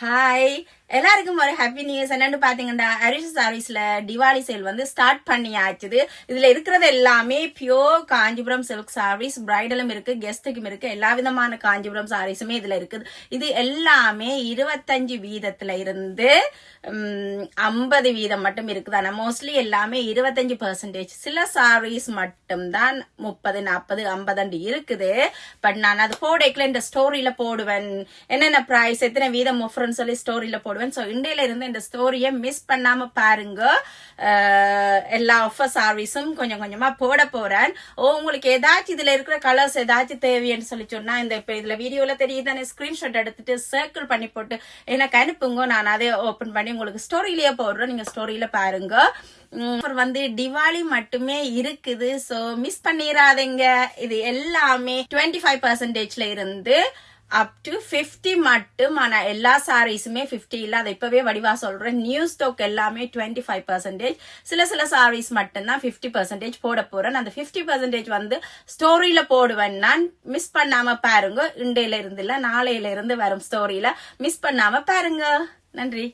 Hi, எல்லாருக்கும் ஒரு happy news. என்னன்னு பாத்தீங்கன்னா, அரிஷ் சாரீஸ்ல திவாலி சேல் வந்து ஸ்டார்ட் பண்ணியாச்சுது. இதுல இருக்கிறது எல்லாமே பியோர் காஞ்சிபுரம் சில்க் சாரீஸ். பிரைடலும் இருக்கு, கெஸ்டுக்கும் இருக்கு, எல்லா விதமான காஞ்சிபுரம் சாரீஸுமே இதுல இருக்குது. இது எல்லாமே 25% இருந்து 50% மட்டும் இருக்குது. ஆனா மோஸ்ட்லி எல்லாமே 25%. சில சாரீஸ் மட்டும் தான் 30, 40, 50 இருக்குது. பட் நான் அது போடேக்கல இந்த ஸ்டோரியில போடுவேன், என்னென்ன பிரைஸ், எத்தனை வீதம் ஆஃபர்னு சொல்லி ஸ்டோரியில போடுவேன். ஸோ இந்தியில இருந்து இந்த ஸ்டோரியை மிஸ் பண்ணாம பாருங்க. எல்லா ஆஃபர் சாரீஸும் கொஞ்சம் கொஞ்சமா போட போறேன். உங்களுக்கு ஏதாச்சும் இதுல இருக்கிற கலர்ஸ் ஏதாச்சும் தேவைன்னு சொல்லி சொன்னா, இந்த இப்ப இதுல வீடியோல தெரியுதானே, ஸ்கிரீன்ஷாட் எடுத்துட்டு சர்க்கிள் பண்ணி போட்டு எனக்கு அனுப்புங்க. நான் அதே ஓபன் பண்ணி உங்களுக்கு ஸ்டோரியிலேயே போடுறேன், நீங்க ஸ்டோரியில பாருங்க. வந்து திவாலி மட்டுமே இருக்குது. சோ மிஸ் பண்ணிடாதீங்க. இது எல்லாமே 25%ல இருந்து அப் டு 50 மட்டும். ஆனா எல்லா சாரீஸுமே 50 இல்ல, அதை இப்பவே வடிவா சொல்றேன். நியூ ஸ்டாக் எல்லாமே 25%. சில சாரீஸ் மட்டும்தான் 50% போட போறேன். அந்த 50% வந்து ஸ்டோரியில போடுவேன். நான் மிஸ் பண்ணாம பாருங்க. இண்டையில இருந்து இல்ல, நாளையில இருந்து வரும் ஸ்டோரியில மிஸ் பண்ணாம பாருங்க. நன்றி.